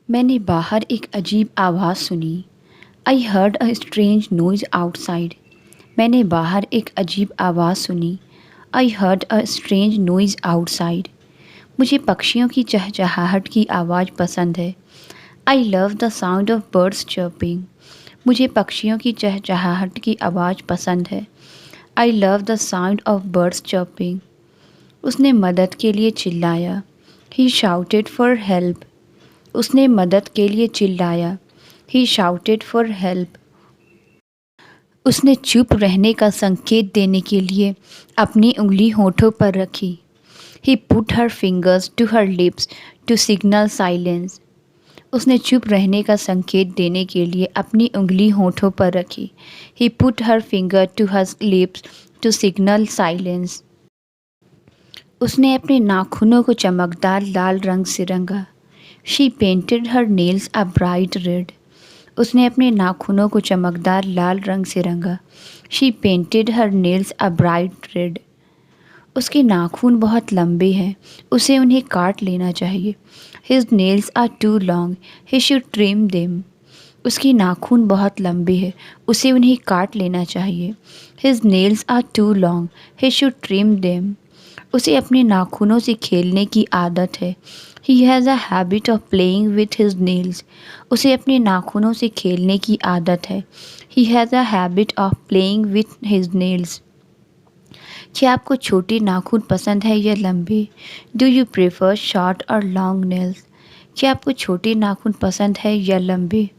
मैंने बाहर एक अजीब आवाज़ सुनी। I heard a strange noise outside. मैंने बाहर एक अजीब आवाज़ सुनी। I heard a strange noise outside. मुझे पक्षियों की चहचहाहट की आवाज़ पसंद है। I love the sound of birds chirping. मुझे पक्षियों की चहचहाहट की आवाज़ पसंद है। I love the sound of birds chirping. उसने मदद के लिए चिल्लाया। ही शाउटेड फॉर हेल्प। उसने मदद के लिए चिल्लाया। ही शाउटेड फॉर हेल्प। उसने चुप रहने का संकेत देने के लिए अपनी उंगली होठों पर रखी। He put her fingers to her lips to signal silence. उसने चुप रहने का संकेत देने के लिए अपनी उंगली होठों पर रखी। He put her finger to her lips to signal silence. उसने अपने नाखूनों को चमकदार लाल रंग से रंगा। She painted her nails a bright red. उसने अपने नाखूनों को चमकदार लाल रंग से रंगा। She painted her nails a bright red. उसके नाखून बहुत लंबे हैं, उसे उन्हें काट लेना चाहिए। His nails are too long, he should trim them. उसके नाखून बहुत लंबे हैं, उसे उन्हें काट लेना चाहिए। His nails are too long, he should trim them. उसे अपने नाखूनों से खेलने की आदत है। He has a habit of playing with his nails. उसे अपने नाखूनों से खेलने की आदत है। He has a habit of playing with his nails. क्या आपको छोटे नाखून पसंद है या लंबे? Do you prefer short or long nails? क्या आपको छोटे नाखून पसंद है या लंबे?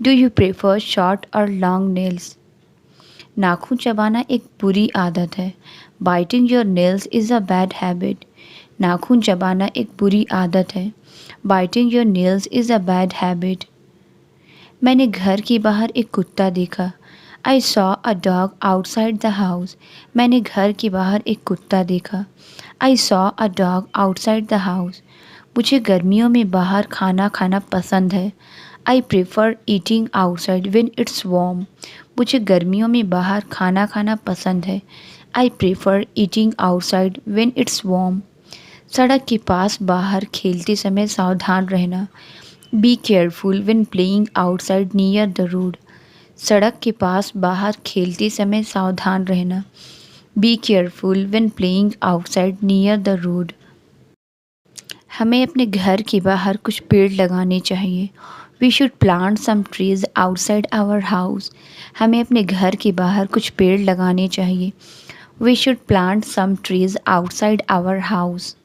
Do you prefer short or long nails? नाखून चबाना एक बुरी आदत है। Biting your nails is a bad habit. नाखून चबाना एक बुरी आदत है। Biting your nails is a bad habit. मैंने घर के बाहर एक कुत्ता देखा। I saw a dog outside the house. मैंने घर के बाहर एक कुत्ता देखा। I saw a dog outside the house. मुझे गर्मियों में बाहर खाना खाना पसंद है। I prefer eating outside when it's warm. मुझे गर्मियों में बाहर खाना खाना पसंद है। I prefer eating outside when it's warm. सड़क के पास बाहर खेलते समय सावधान रहना। Be careful when playing outside near the road. सड़क के पास बाहर खेलते समय सावधान रहना। Be careful when playing outside near the road. हमें अपने घर के बाहर कुछ पेड़ लगाने चाहिए। We should plant some trees outside our house. हमें अपने घर के बाहर कुछ पेड़ लगाने चाहिए। We should plant some trees outside our house.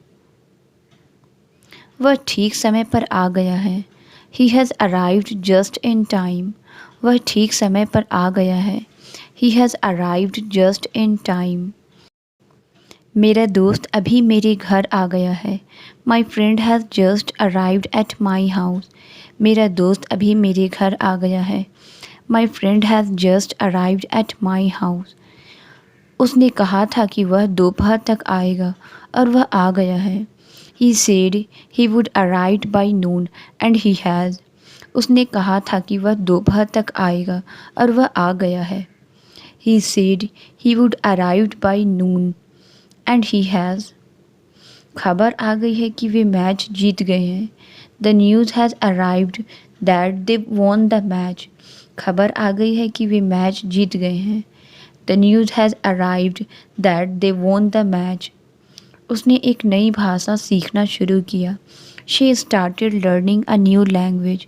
वह ठीक समय पर आ गया है। He has arrived just in time. वह ठीक समय पर आ गया है। He has arrived just in time. मेरा दोस्त अभी मेरे घर आ गया है। My friend has just arrived at my house. मेरा दोस्त अभी मेरे घर आ गया है। My friend has just arrived at my house. उसने कहा था कि वह दोपहर तक आएगा और वह आ गया है। He said he would arrive by noon and he has. उसने कहा था कि वह दोपहर तक आएगा और वह आ गया है। He said he would arrive by noon and he has. खबर आ गई है कि वे मैच जीत गए हैं। The news has arrived that they won the match. खबर आ गई है कि वे मैच जीत गए हैं। The news has arrived that they won the match. उसने एक नई भाषा सीखना शुरू किया। She started learning a new language.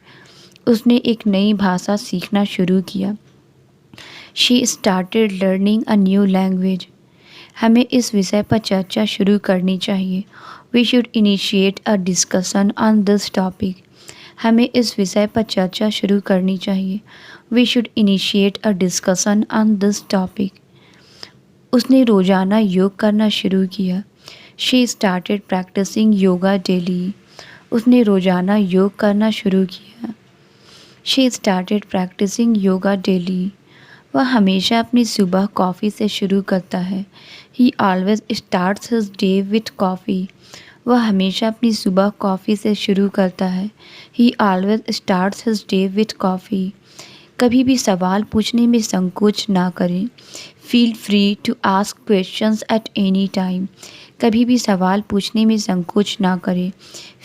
उसने एक नई भाषा सीखना शुरू किया। She started learning a new language. हमें इस विषय पर चर्चा शुरू करनी चाहिए। We should initiate a discussion on this topic. हमें इस विषय पर चर्चा शुरू करनी चाहिए। We should initiate a discussion on this topic. उसने रोज़ाना योग करना शुरू किया। She started practising yoga daily. उसने रोज़ाना योग करना शुरू किया। She started practising yoga daily. वह हमेशा अपनी सुबह कॉफ़ी से शुरू करता है। He always starts his day with coffee. वह हमेशा अपनी सुबह कॉफ़ी से शुरू करता है। He always starts his day with coffee. कभी भी सवाल पूछने में संकोच ना करें। Feel free to ask questions at any time. कभी भी सवाल पूछने में संकोच ना करें।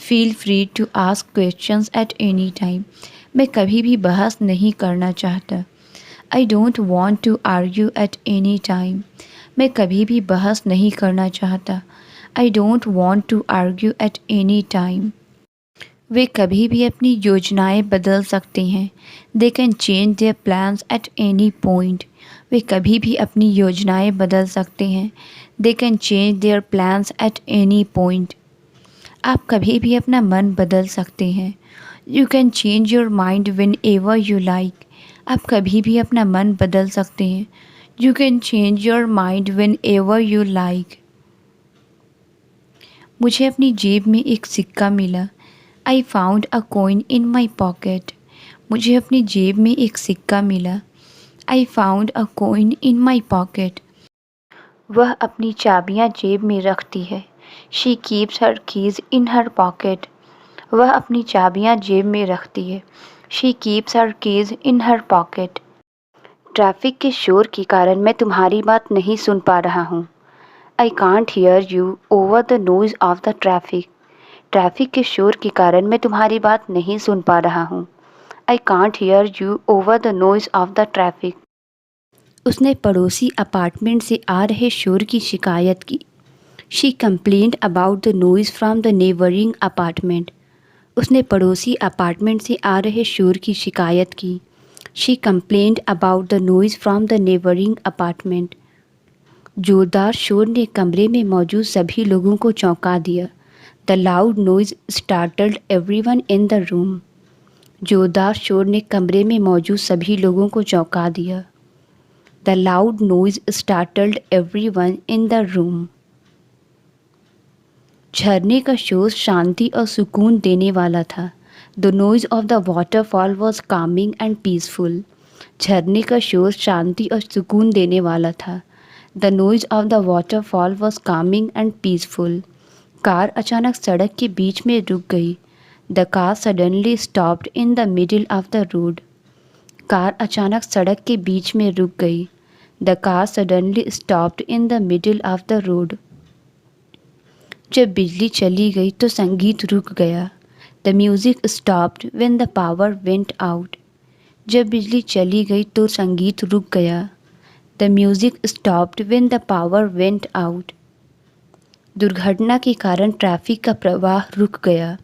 Feel free to ask questions at any time. मैं कभी भी बहस नहीं करना चाहता। I don't want to argue at any time. मैं कभी भी बहस नहीं करना चाहता। I don't want to argue at any time. वे कभी भी अपनी योजनाएं बदल सकते हैं। They can change their plans at any point. वे कभी भी अपनी योजनाएं बदल सकते हैं। They can change their plans at any point. आप कभी भी अपना मन बदल सकते हैं। You can change your mind when ever you like. आप कभी भी अपना मन बदल सकते हैं। You can change your mind when ever you like. मुझे अपनी जेब में एक सिक्का मिला। I found a coin in my pocket. मुझे अपनी जेब में एक सिक्का मिला। I found a coin in my pocket. वह अपनी चाबियां जेब में रखती है। She keeps her keys in her pocket. वह अपनी चाबियां जेब में रखती है। She keeps her keys in her pocket. Traffic के शोर के कारण मैं तुम्हारी बात नहीं सुन पा रहा हूँ। I can't hear you over the noise of the traffic. Traffic के शोर के कारण मैं तुम्हारी बात नहीं सुन पा रहा हूँ। I can't hear you over the noise of the traffic. उसने पड़ोसी अपार्टमेंट से आ रहे शोर की शिकायत की। She complained about the noise from the neighbouring apartment. उसने पड़ोसी अपार्टमेंट से आ रहे शोर की शिकायत की। She complained about the noise from the neighbouring apartment. जोरदार शोर ने कमरे में मौजूद सभी लोगों को चौंका दिया। The loud noise startled everyone in the room. जोरदार शोर ने कमरे में मौजूद सभी लोगों को चौंका दिया। The loud noise startled everyone in the room. झरने का शोर शांति और सुकून देने वाला था। The noise of the waterfall was Kameng and peaceful. झरने का शोर शांति और सुकून देने वाला था। The noise of the waterfall was Kameng and peaceful. Car अचानक सड़क के बीच में रुक गई। The car suddenly stopped in the middle of the road. Car अचानक सड़क के बीच में रुक गई। The car suddenly stopped in the middle of the road. जब बिजली चली गई तो संगीत रुक गया। The music stopped when the power went out. जब बिजली चली गई तो संगीत रुक गया। The music stopped when the power went out. दुर्घटना के कारण ट्रैफिक का प्रवाह रुक गया।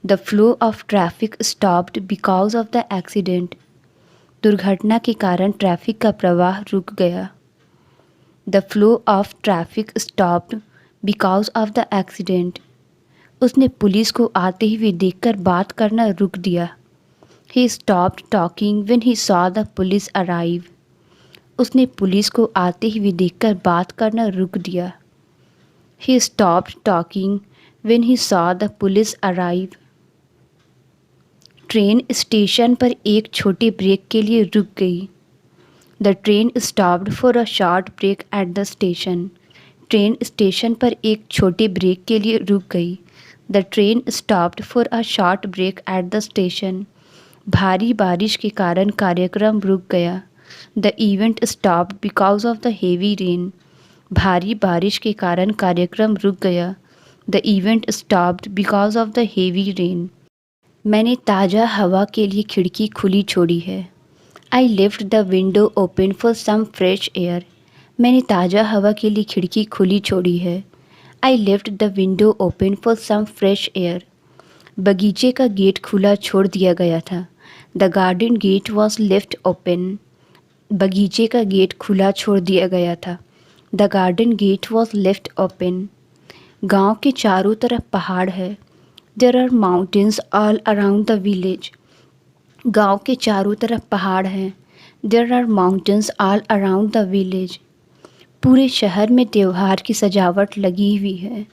The flow of traffic stopped because of the accident. दुर्घटना के कारण ट्रैफिक का प्रवाह रुक गया। The flow of traffic stopped because of the accident. उसने पुलिस को आते हुए देखकर बात करना रुक दिया। He stopped talking when he saw the police arrive. उसने पुलिस को आते हुए देखकर बात करना रुक दिया। He stopped talking when he saw the police arrive. Train station पर एक छोटे ब्रेक के लिए रुक गई। The train stopped for a short break at the station. Train station पर एक छोटे ब्रेक के लिए रुक गई। The train stopped for a short break at the station. भारी बारिश के कारण कार्यक्रम रुक गया। The event stopped because of the heavy rain. भारी बारिश के कारण कार्यक्रम रुक गया। The event stopped because of the heavy rain. मैंने ताज़ा हवा के लिए खिड़की खुली छोड़ी है। I left the window open for some fresh air. मैंने ताज़ा हवा के लिए खिड़की खुली छोड़ी है। I left the window open for some fresh air. बगीचे का गेट खुला छोड़ दिया गया था। The garden gate was left open. बगीचे का गेट खुला छोड़ दिया गया था। The garden gate was left open. गांव के चारों तरफ पहाड़ है। There are mountains all around the village. गांव के चारों तरफ पहाड़ हैं। There are mountains all around the village. पूरे शहर में त्यौहार की सजावट लगी हुई है।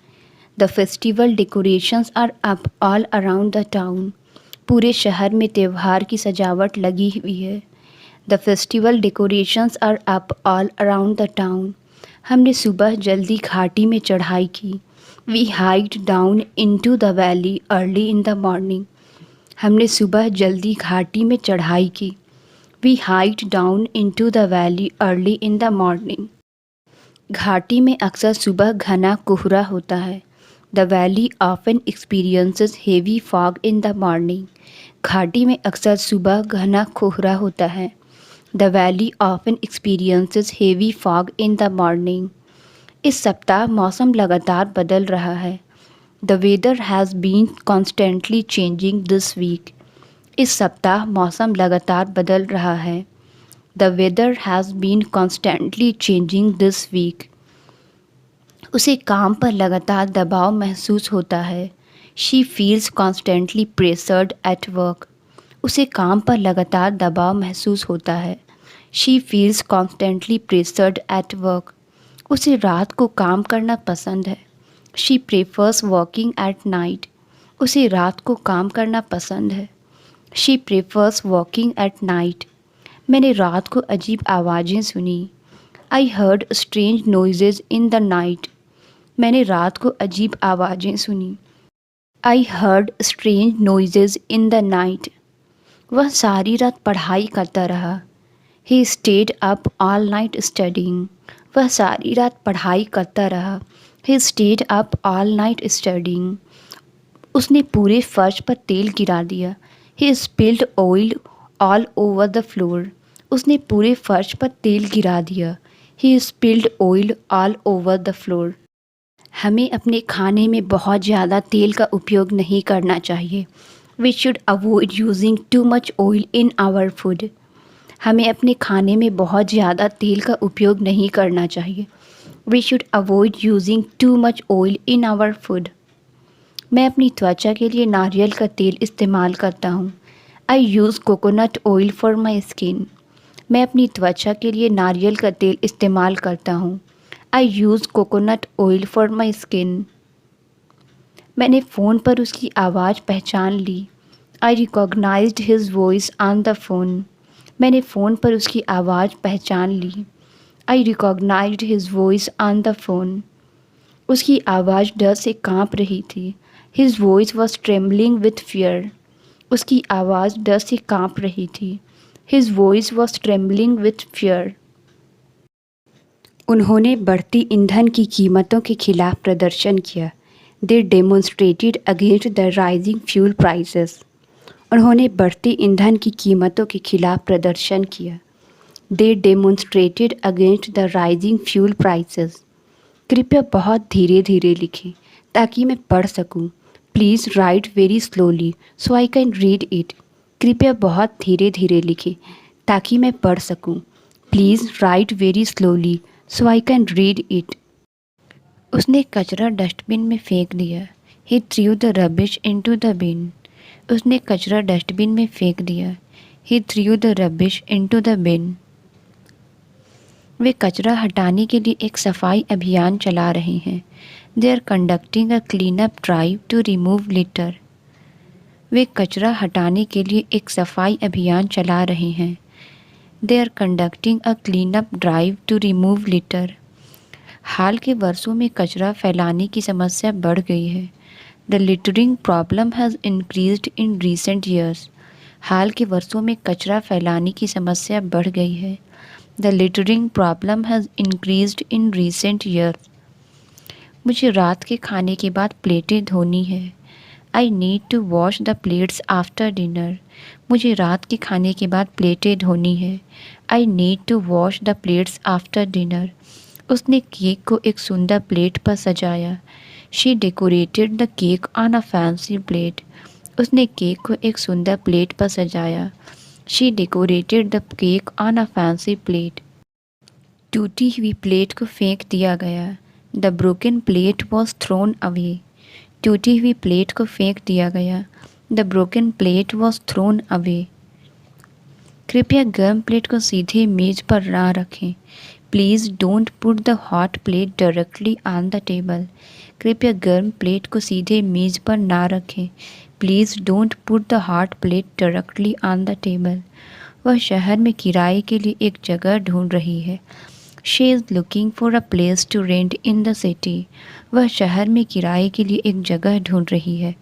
The festival decorations are up all around the town. पूरे शहर में त्यौहार की सजावट लगी हुई है। The festival decorations are up all around the town. हमने सुबह जल्दी घाटी में चढ़ाई की। We hiked down into the valley early in the morning. हमने सुबह जल्दी घाटी में चढ़ाई की। We hiked down into the valley early in the morning. घाटी में अक्सर सुबह घना कोहरा होता है। The valley often experiences heavy fog in the morning. घाटी में अक्सर सुबह घना कोहरा होता है। The valley often experiences heavy fog in the morning. इस सप्ताह मौसम लगातार बदल रहा है। The weather has been constantly changing this week. इस सप्ताह मौसम लगातार बदल रहा है। The weather has been constantly changing this week. उसे काम पर लगातार दबाव महसूस होता है। She feels constantly pressured at work. उसे काम पर लगातार दबाव महसूस होता है। She feels constantly pressured at work. उसे रात को काम करना पसंद है। She prefers working at night. उसे रात को काम करना पसंद है। She prefers working at night. मैंने रात को अजीब आवाज़ें सुनी। I heard strange noises in the night. मैंने रात को अजीब आवाज़ें सुनी। I heard strange noises in the night. वह सारी रात पढ़ाई करता रहा। He stayed up all night studying. वह सारी रात पढ़ाई करता रहा। He stayed up all night studying. उसने पूरे फर्श पर तेल गिरा दिया। He spilled oil all over the floor. उसने पूरे फर्श पर तेल गिरा दिया। He spilled oil all over the floor. हमें अपने खाने में बहुत ज़्यादा तेल का उपयोग नहीं करना चाहिए। We should avoid using too much oil in our food. हमें अपने खाने में बहुत ज़्यादा तेल का उपयोग नहीं करना चाहिए। We should avoid using too much oil in our food. मैं अपनी त्वचा के लिए नारियल का तेल इस्तेमाल करता हूँ। I use coconut oil for my skin. मैं अपनी त्वचा के लिए नारियल का तेल इस्तेमाल करता हूँ। I use coconut oil for my skin. मैंने फ़ोन पर उसकी आवाज़ पहचान ली। I recognised his voice on the phone. मैंने फ़ोन पर उसकी आवाज़ पहचान ली। I recognised his voice on the phone. उसकी आवाज़ डर से काँप रही थी। His voice was trembling with fear. उसकी आवाज़ डर से काँप रही थी। His voice was trembling with fear. उन्होंने बढ़ती ईंधन की कीमतों के खिलाफ प्रदर्शन किया। They demonstrated against the rising fuel prices. उन्होंने बढ़ती ईंधन की कीमतों के खिलाफ प्रदर्शन किया। They demonstrated against the rising fuel prices. कृपया बहुत धीरे धीरे लिखें ताकि मैं पढ़ सकूं। Please write very slowly so I can read it. कृपया बहुत धीरे धीरे लिखें ताकि मैं पढ़ सकूं। Please write very slowly so I can read it. उसने कचरा डस्टबिन में फेंक दिया। He threw the rubbish into the bin. उसने कचरा डस्टबिन में फेंक दिया। He threw the rubbish into the bin. वे कचरा हटाने के लिए एक सफाई अभियान चला रहे हैं। They are conducting a clean up drive to remove litter. वे कचरा हटाने के लिए एक सफाई अभियान चला रहे हैं। They are conducting a clean up drive to remove litter. हाल के वर्षों में कचरा फैलाने की समस्या बढ़ गई है। The littering problem has increased in recent years. हाल के वर्षों में कचरा फैलाने की समस्या बढ़ गई है। The littering problem has increased in recent years. मुझे रात के खाने के बाद प्लेटें धोनी है। I need to wash the plates after dinner. मुझे रात के खाने के बाद प्लेटें धोनी है। I need to wash the plates after dinner. उसने केक को एक सुंदर प्लेट पर सजाया। She decorated the cake on a fancy plate. उसने केक को एक सुंदर प्लेट पर सजाया। She decorated the cake on a fancy plate. टूटी हुई प्लेट को फेंक दिया गया। The broken plate was thrown away. टूटी हुई प्लेट को फेंक दिया गया। The broken plate was thrown away. कृपया गर्म प्लेट को सीधे मेज पर ना रखें। Please don't put the hot plate directly on the table. कृपया गर्म प्लेट को सीधे मेज पर ना रखें। Please don't put the hot plate directly on the table. वह शहर में किराए के लिए एक जगह ढूंढ रही है। She is looking for a place to rent in the city. वह शहर में किराए के लिए एक जगह ढूंढ रही है।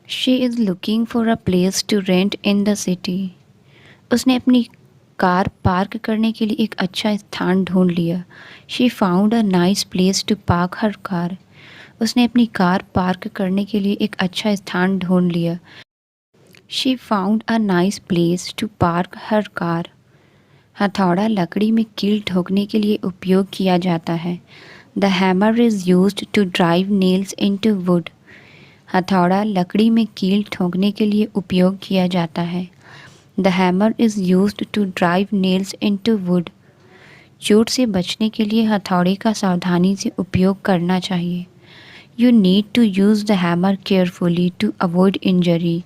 She is looking for a place to rent in the city. उसने अपनी कार पार्क करने के लिए एक अच्छा स्थान ढूंढ लिया। She found a nice place to park her car. उसने अपनी कार पार्क करने के लिए एक अच्छा स्थान ढूंढ लिया। She found a nice place to park her car. हथौड़ा लकड़ी में कील ठोकने के लिए उपयोग किया जाता है। The hammer is used to drive nails into wood. हथौड़ा लकड़ी में कील ठोकने के लिए उपयोग किया जाता है। The hammer is used to drive nails into wood. चोट से बचने के लिए हथौड़े का सावधानी से उपयोग करना चाहिए। You need to use the hammer carefully to avoid injury.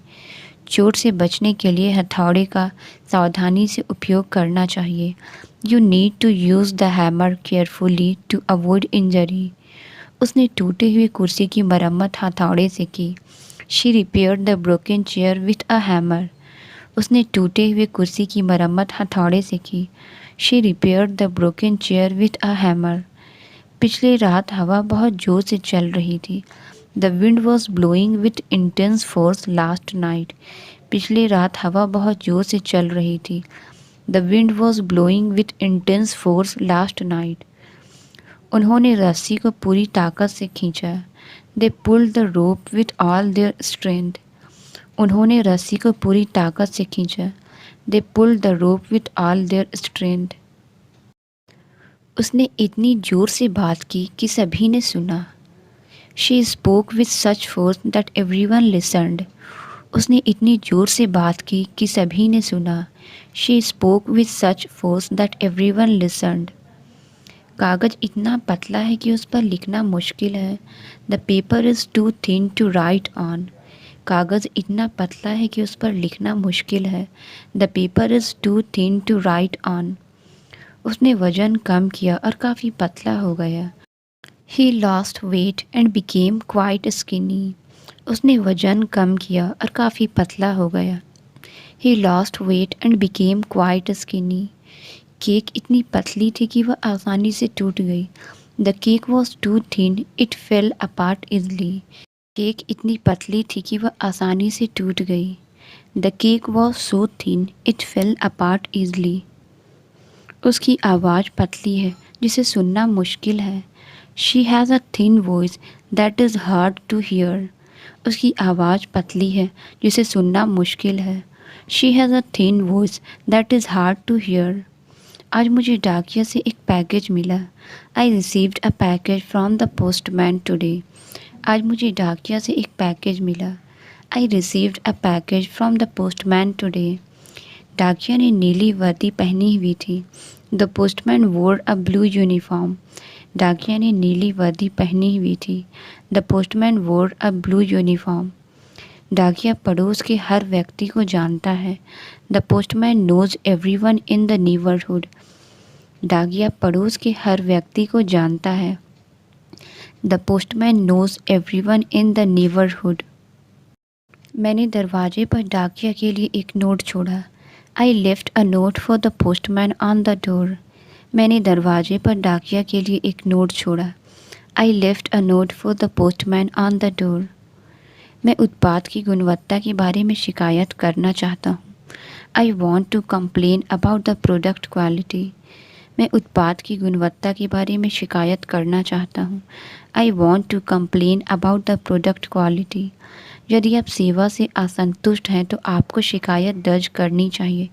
चोट से बचने के लिए हथौड़े का सावधानी से उपयोग करना चाहिए। You need to use the hammer carefully to avoid injury. उसने टूटे हुए कुर्सी की मरम्मत हथौड़े से की। She repaired the broken chair with a hammer. उसने टूटे हुए कुर्सी की मरम्मत हथौड़े से की। She repaired the broken chair with a hammer. पिछली रात हवा बहुत जोर से चल रही थी। The wind was blowing with intense force last night. पिछली रात हवा बहुत जोर से चल रही थी। The wind was blowing with intense force last night. उन्होंने रस्सी को पूरी ताकत से खींचा। दे pulled the rope with all their strength. उन्होंने रस्सी को पूरी ताकत से खींचा। दे pulled the rope with all their strength. उसने इतनी ज़ोर से बात की कि सभी ने सुना। She spoke with such force that everyone listened. उसने इतनी ज़ोर से बात की कि सभी ने सुना। She spoke with such force that everyone listened. कागज़ इतना पतला है कि उस पर लिखना मुश्किल है। The paper is too thin to write on. कागज़ इतना पतला है कि उस पर लिखना मुश्किल है। The paper is too thin to write on. उसने वज़न कम किया और काफ़ी पतला हो गया। He lost weight and became quite skinny. उसने वज़न कम किया और काफ़ी पतला हो गया। He lost weight and became quite skinny. Cake इतनी पतली थी कि वह आसानी से टूट गई। The cake was too thin, it fell apart easily. Cake इतनी पतली थी कि वह आसानी से टूट गई। The cake was so thin, it fell apart easily. उसकी आवाज़ पतली है जिसे सुनना मुश्किल है। She has a thin voice that is hard to hear. उसकी आवाज़ पतली है जिसे सुनना मुश्किल है। She has a thin voice that is hard to hear. आज मुझे डाकिया से एक पैकेज मिला। I received a package from the postman today. आज मुझे डाकिया से एक पैकेज मिला। I received a package from the postman today. डाकिया ने नीली वर्दी पहनी हुई थी। द पोस्टमैन वोर अ ब्लू यूनिफॉर्म। डाकिया ने नीली वर्दी पहनी हुई थी। द पोस्टमैन वोर अ ब्लू यूनिफॉर्म। डाकिया पड़ोस के हर व्यक्ति को जानता है। The postman knows everyone in the neighbourhood. डाकिया पड़ोस के हर व्यक्ति को जानता है। The postman knows everyone in the neighbourhood. मैंने दरवाजे पर डाकिया के लिए एक नोट छोड़ा। I left a note for the postman on the door. मैंने दरवाजे पर डाकिया के लिए एक नोट छोड़ा। I left a note for the postman on the door. मैं उत्पाद की गुणवत्ता के बारे में शिकायत करना चाहता हूँ। I want to complain about the product quality. मैं उत्पाद की गुणवत्ता के बारे में शिकायत करना चाहता हूँ। I want to complain about the product quality. यदि आप सेवा से असंतुष्ट हैं तो आपको शिकायत दर्ज करनी चाहिए।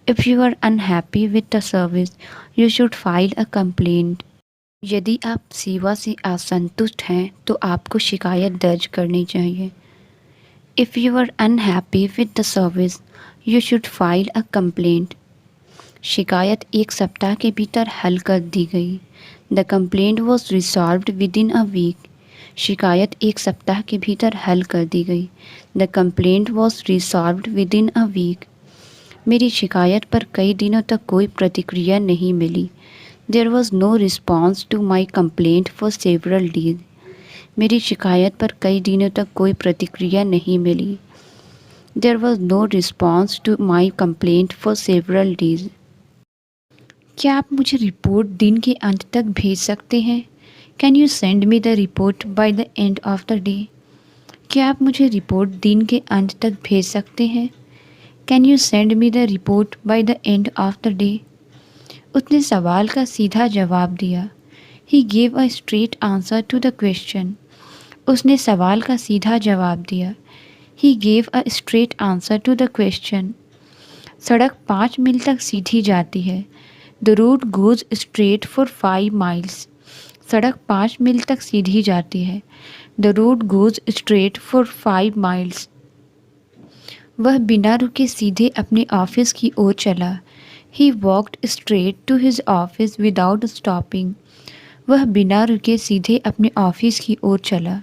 If you are unhappy with the service you should file a complaint. यदि आप सेवा से असंतुष्ट हैं तो आपको शिकायत दर्ज करनी चाहिए। If you are unhappy with the service you should file a complaint. शिकायत 1 सप्ताह के भीतर हल कर दी गई। The complaint was resolved within a week. शिकायत 1 सप्ताह के भीतर हल कर दी गई। The complaint was resolved within a week. मेरी शिकायत पर कई दिनों तक कोई प्रतिक्रिया नहीं मिली। There was no response to my complaint for several days. मेरी शिकायत पर कई दिनों तक कोई प्रतिक्रिया नहीं मिली। There was no response to my complaint for several days. क्या आप मुझे रिपोर्ट दिन के अंत तक भेज सकते हैं? Can you send me the report by the end of the day? क्या आप मुझे रिपोर्ट दिन के अंत तक भेज सकते हैं? Can you send me the report by the end of the day? उसने सवाल का सीधा जवाब दिया। He gave a straight answer to the question. उसने सवाल का सीधा जवाब दिया। He gave a straight answer to the question. सड़क 5 मील तक सीधी जाती है। The road goes straight for 5 miles. सड़क 5 मील तक सीधी जाती है। The road goes straight for 5 miles. वह बिना रुके सीधे अपने ऑफिस की ओर चला। He walked straight to his office without stopping. वह बिना रुके सीधे अपने ऑफिस की ओर चला।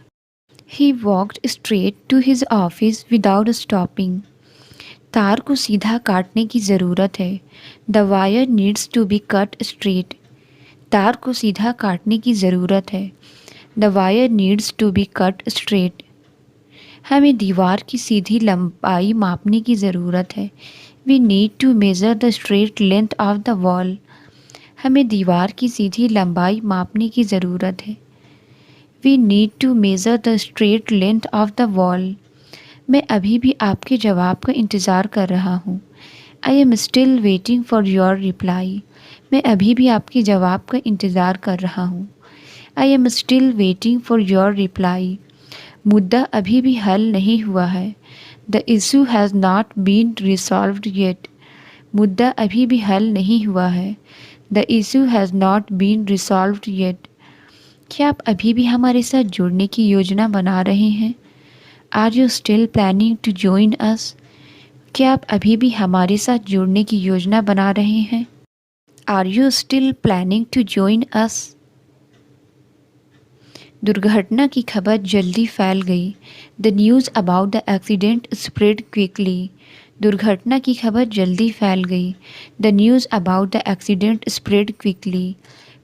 He walked straight to his office without stopping. तार को सीधा काटने की ज़रूरत है। The wire needs to be cut straight. तार को सीधा काटने की ज़रूरत है। The wire needs to be cut straight. हमें दीवार की सीधी लंबाई मापने की ज़रूरत है। We need to measure the straight length of the wall. हमें दीवार की सीधी लंबाई मापने की ज़रूरत है। We need to measure the straight length of the wall. मैं अभी भी आपके जवाब का इंतज़ार कर रहा हूँ। I am still waiting for your reply. मैं अभी भी आपके जवाब का इंतज़ार कर रहा हूँ। I am still waiting for your reply. मुद्दा अभी भी हल नहीं हुआ है। The issue has not been resolved yet. मुद्दा अभी भी हल नहीं हुआ है। The issue has not been resolved yet. क्या आप अभी भी हमारे साथ जुड़ने की योजना बना रहे हैं? Are you still planning to join us? क्या आप अभी भी हमारे साथ जुड़ने की योजना बना रहे हैं? Are you still planning to join us? दुर्घटना की खबर जल्दी फैल गई। The news about the accident spread quickly. दुर्घटना की खबर जल्दी फैल गई। The news about the accident spread quickly.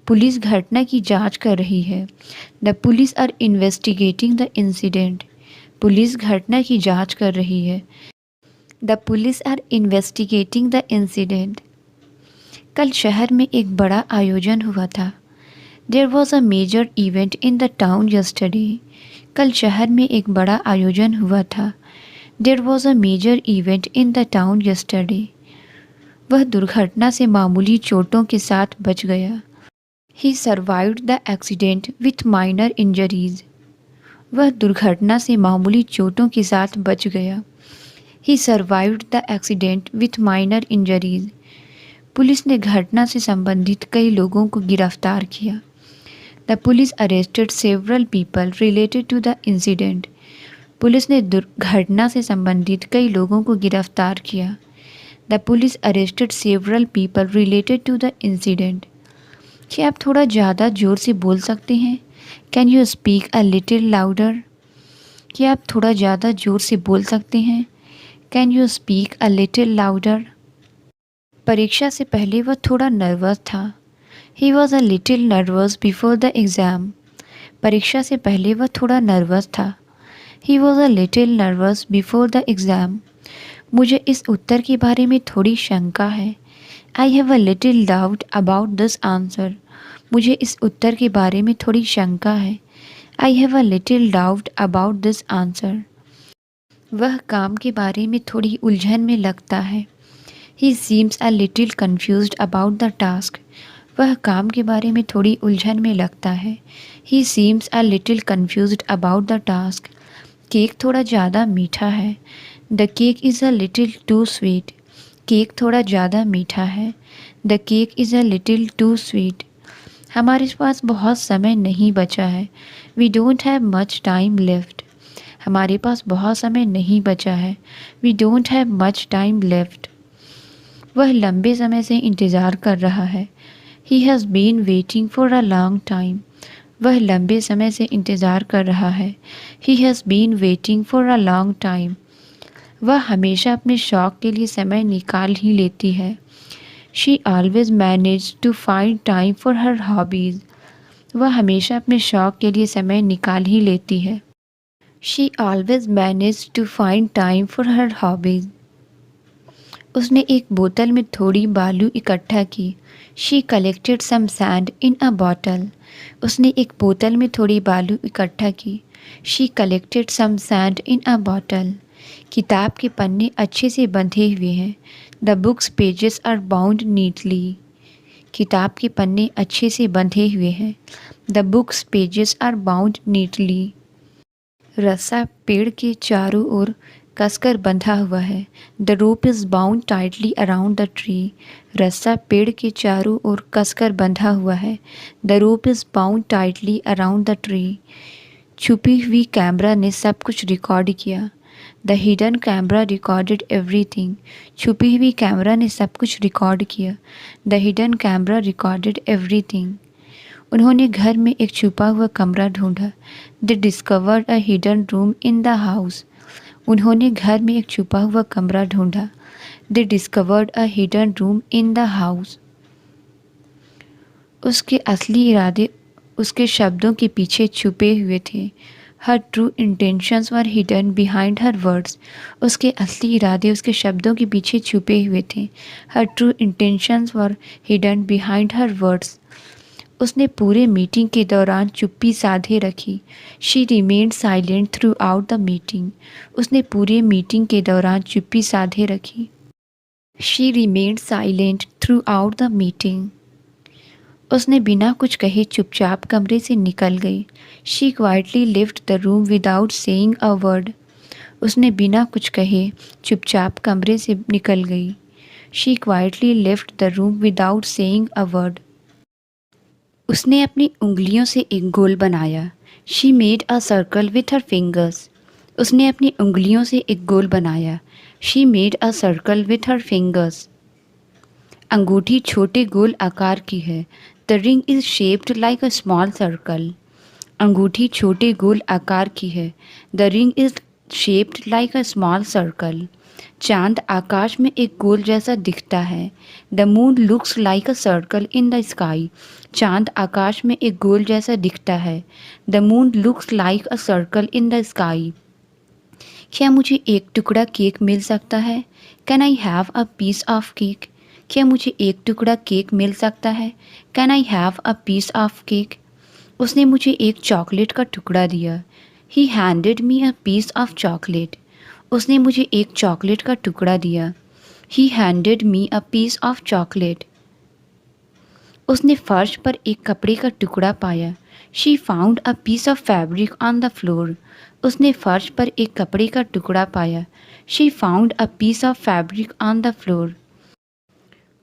Police घटना की जांच कर रही है। The police are investigating the incident. Police घटना की जांच कर रही है। The police are investigating the incident. कल शहर में एक बड़ा आयोजन हुआ था। There was a major event in the town yesterday. कल शहर में एक बड़ा आयोजन हुआ था। There was a major event in the town yesterday. वह दुर्घटना से मामूली चोटों के साथ बच गया। He survived the accident with minor injuries. वह दुर्घटना से मामूली चोटों के साथ बच गया। He survived the accident with minor injuries. Police ने घटना से संबंधित कई लोगों को गिरफ्तार किया। The police arrested several people related to the incident. Police ने घटना से संबंधित कई लोगों को गिरफ्तार किया। The police arrested several people related to the incident. क्या आप थोड़ा ज़्यादा ज़ोर से बोल सकते हैं? Can you speak a little louder? क्या आप थोड़ा ज़्यादा ज़ोर से बोल सकते हैं? Can you speak a little louder? परीक्षा से पहले वह थोड़ा नर्वस था। He was a little nervous before the exam. परीक्षा से पहले वह थोड़ा नर्वस था। He was a little nervous before the exam. मुझे इस उत्तर के बारे में थोड़ी शंका है। आई have a little doubt about this answer. मुझे इस उत्तर के बारे में थोड़ी शंका है। आई have a little doubt about this answer. वह काम के बारे में थोड़ी उलझन में लगता है। He seems a little confused about the task. वह काम के बारे में थोड़ी उलझन में लगता है। He seems a little confused about the task. Cake थोड़ा ज़्यादा मीठा है। The cake is a little too sweet. Cake थोड़ा ज़्यादा मीठा है। The cake is a little too sweet. हमारे पास बहुत समय नहीं बचा है। We don't have much time left. हमारे पास बहुत समय नहीं बचा है। We don't have much time left. वह लंबे समय से इंतज़ार कर रहा है। He has been waiting for a long time. वह लंबे समय से इंतज़ार कर रहा है। He has been waiting for a long time. वह हमेशा अपने शौक़ के लिए समय निकाल ही लेती है। She always manage to find time for her hobbies. वह हमेशा अपने शौक़ के लिए समय निकाल ही लेती है। She always manage to find time for her hobbies. उसने एक बोतल में थोड़ी बालू इकट्ठा की। She collected some sand in a bottle. उसने एक बोतल में थोड़ी बालू इकट्ठा की। She collected some sand in a bottle. किताब के पन्ने अच्छे से बंधे हुए हैं। The books pages are bound neatly. किताब के पन्ने अच्छे से बंधे हुए हैं। The books pages are bound neatly. रस्सा पेड़ के चारों ओर कसकर बंधा हुआ है। The rope is bound tightly around the tree. रस्सा पेड़ के चारों ओर कसकर बंधा हुआ है। The rope is bound tightly around the tree. छुपी हुई कैमरा ने सब कुछ रिकॉर्ड किया। The hidden camera recorded everything. छुपी हुई कैमरा ने सब कुछ रिकॉर्ड किया। The hidden camera recorded everything. उन्होंने घर में एक छुपा हुआ कमरा ढूंढा। दे discovered a hidden room in the house. उन्होंने घर में एक छुपा हुआ कमरा ढूंढा। दे discovered a hidden room in the house. उसके असली इरादे उसके शब्दों के पीछे छुपे हुए थे। हर ट्रू इंटेंशंस वर हिडन बिहाइंड हर वर्ड्स। उसके असली इरादे उसके शब्दों के पीछे छुपे हुए थे। हर ट्रू इंटेंशंस वर हिडन बिहाइंड हर वर्ड्स। उसने पूरे मीटिंग के दौरान चुप्पी साधे रखी। She remained silent through out the meeting. उसने पूरे मीटिंग के दौरान चुप्पी साधे रखी। She remained silent through out the meeting. उसने बिना कुछ कहे चुपचाप कमरे से निकल गई। She quietly lift the room without saying a word. उसने बिना कुछ कहे चुपचाप कमरे से निकल गई। She quietly lift the room without saying a word. उसने अपनी उंगलियों से एक गोल बनाया। She made a circle with her fingers. उसने अपनी उंगलियों से एक गोल बनाया। She made a circle with her fingers. अंगूठी छोटे गोल आकार की है। The ring is shaped like a small circle. अंगूठी छोटे गोल आकार की है। The ring is shaped like a small circle. चांद आकाश में एक गोल जैसा दिखता है। The moon looks like a circle in the sky. चांद आकाश में एक गोल जैसा दिखता है। The moon looks like a circle in the sky. क्या मुझे एक टुकड़ा केक मिल सकता है? Can I have a piece of cake? क्या मुझे एक टुकड़ा केक मिल सकता है? Can I have a piece of cake? उसने मुझे एक चॉकलेट का टुकड़ा दिया। He handed me a piece of chocolate. उसने मुझे एक चॉकलेट का टुकड़ा दिया। He handed me a piece of chocolate. उसने फर्श पर एक कपड़े का टुकड़ा पाया। She found a piece of fabric on the floor. उसने फर्श पर एक कपड़े का टुकड़ा पाया। She found a piece of fabric on the floor.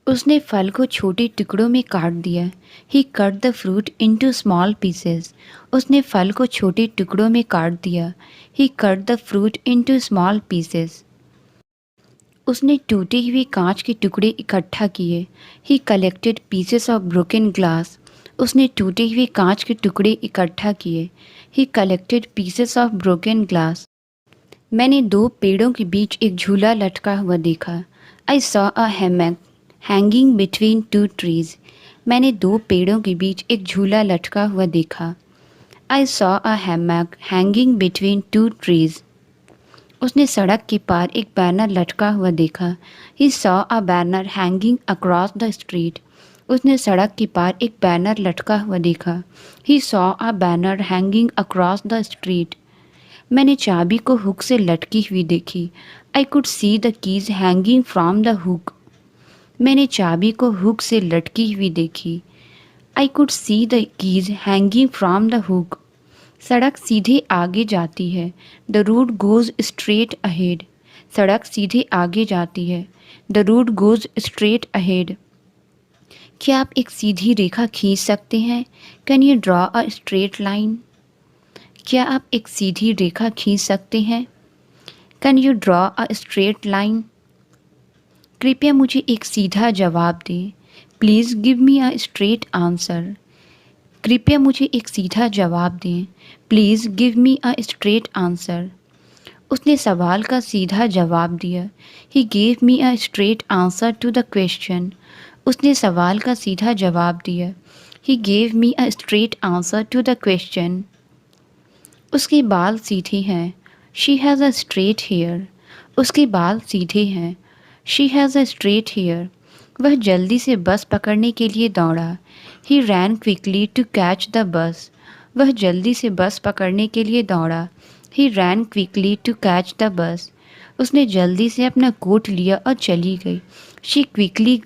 उसने फल को छोटे टुकड़ों में काट दिया। He cut the fruit into small pieces. उसने फल को छोटे टुकड़ों में काट दिया। He cut the fruit into small pieces. उसने टूटे हुए कांच के टुकड़े इकट्ठा किए। He collected pieces of broken glass. उसने टूटे हुए कांच के टुकड़े इकट्ठा किए। He collected pieces of broken glass. मैंने दो पेड़ों के बीच एक झूला लटका हुआ देखा। I saw a hammock hanging between two trees. मैंने दो पेड़ों के बीच एक झूला लटका हुआ देखा। I saw a hammock hanging between two trees. उसने सड़क के पार एक बैनर लटका हुआ देखा। He saw a banner hanging across the street. उसने सड़क के पार एक बैनर लटका हुआ देखा। He saw a banner hanging across the street. मैंने चाबी को हुक से लटकी हुई देखी। I could see the keys hanging from the hook. मैंने चाबी को हुक से लटकी हुई देखी। I could see the keys hanging from the hook. सड़क सीधे आगे जाती है। The road goes straight ahead. सड़क सीधे आगे जाती है। The road goes straight ahead. क्या आप एक सीधी रेखा खींच सकते हैं? Can you draw a straight line? क्या आप एक सीधी रेखा खींच सकते हैं? Can you draw a straight line? कृपया मुझे एक सीधा जवाब दें। Please give me a straight answer. कृपया मुझे एक सीधा जवाब दें। Please give me a straight answer. उसने सवाल का सीधा जवाब दिया। He gave me a straight answer to the question. उसने सवाल का सीधा जवाब दिया। He gave me a straight answer to the question. उसके बाल सीधे हैं। She has a straight hair. उसके बाल सीधे हैं। She has a straight hair. वह जल्दी से बस पकड़ने के लिए दौड़ा। He ran quickly to catch the bus. वह जल्दी से बस पकड़ने के लिए दौड़ा। He ran quickly to catch the bus. उसने जल्दी से अपना कोट लिया और चली गई। She quickly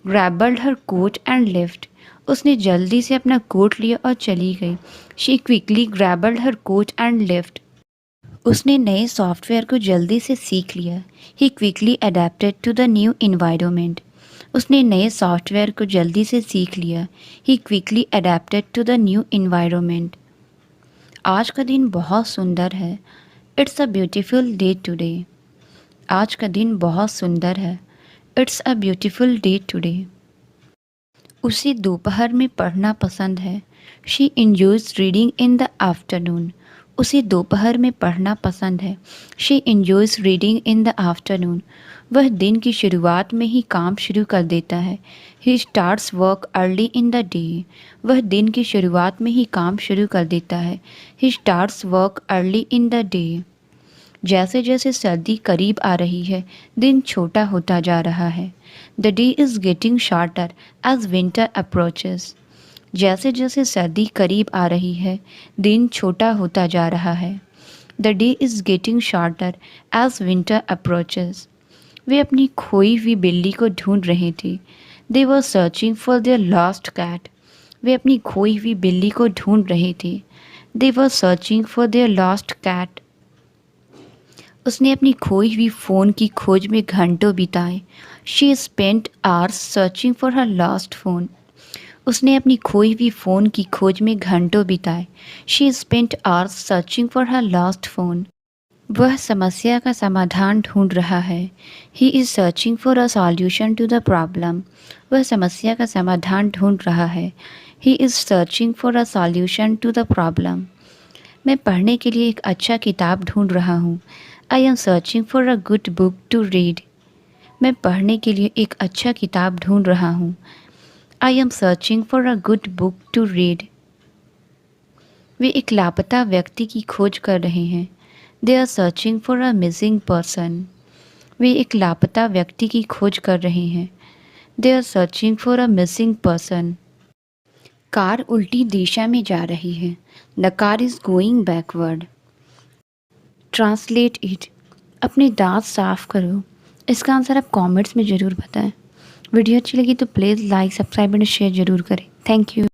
grabbed her coat and left. उसने जल्दी से अपना कोट लिया और चली गई। She quickly grabbed her coat and left. उसने नए सॉफ्टवेयर को जल्दी से सीख लिया। He quickly adapted to the new environment. उसने नए सॉफ्टवेयर को जल्दी से सीख लिया। He quickly adapted to the new environment. आज का दिन बहुत सुंदर है। It's a beautiful day today. आज का दिन बहुत सुंदर है। It's a beautiful day today. उसे दोपहर में पढ़ना पसंद है। She enjoys reading in the afternoon. उसे दोपहर में पढ़ना पसंद है। She enjoys reading in the afternoon. वह दिन की शुरुआत में ही काम शुरू कर देता है। He starts work early in the day. वह दिन की शुरुआत में ही काम शुरू कर देता है। He starts work early in the day. जैसे जैसे सर्दी करीब आ रही है, दिन छोटा होता जा रहा है। The day is getting shorter as winter approaches. जैसे जैसे सर्दी करीब आ रही है, दिन छोटा होता जा रहा है। The day is getting shorter as winter approaches. वे अपनी खोई हुई बिल्ली को ढूंढ रहे थे। They were searching for their lost cat. वे अपनी खोई हुई बिल्ली को ढूंढ रहे थे। They were searching for their lost cat. उसने अपनी खोई हुई फ़ोन की खोज में घंटों बिताए। She spent hours searching for her lost phone. उसने अपनी खोई हुई फ़ोन की खोज में घंटों बिताए। She spent hours searching for her lost phone. वह समस्या का समाधान ढूंढ रहा है। He is searching for a solution to the problem. वह समस्या का समाधान ढूंढ रहा है। He is searching for a solution to the problem. मैं पढ़ने के लिए एक अच्छा किताब ढूंढ रहा हूँ। I am searching for a good book to read. मैं पढ़ने के लिए एक अच्छा किताब ढूंढ रहा हूँ। I am searching for a good book to read. वे एक लापता व्यक्ति की खोज कर रहे हैं। They are searching for a missing person. वे एक लापता व्यक्ति की खोज कर रहे हैं। They are searching for a missing person. Car उल्टी दिशा में जा रही है। The car is going backward. Translate it. अपने दांत साफ करो। इसका आंसर आप कमेंट्स में ज़रूर बताएं। वीडियो अच्छी लगी तो please like, subscribe and share ज़रूर करें। Thank you.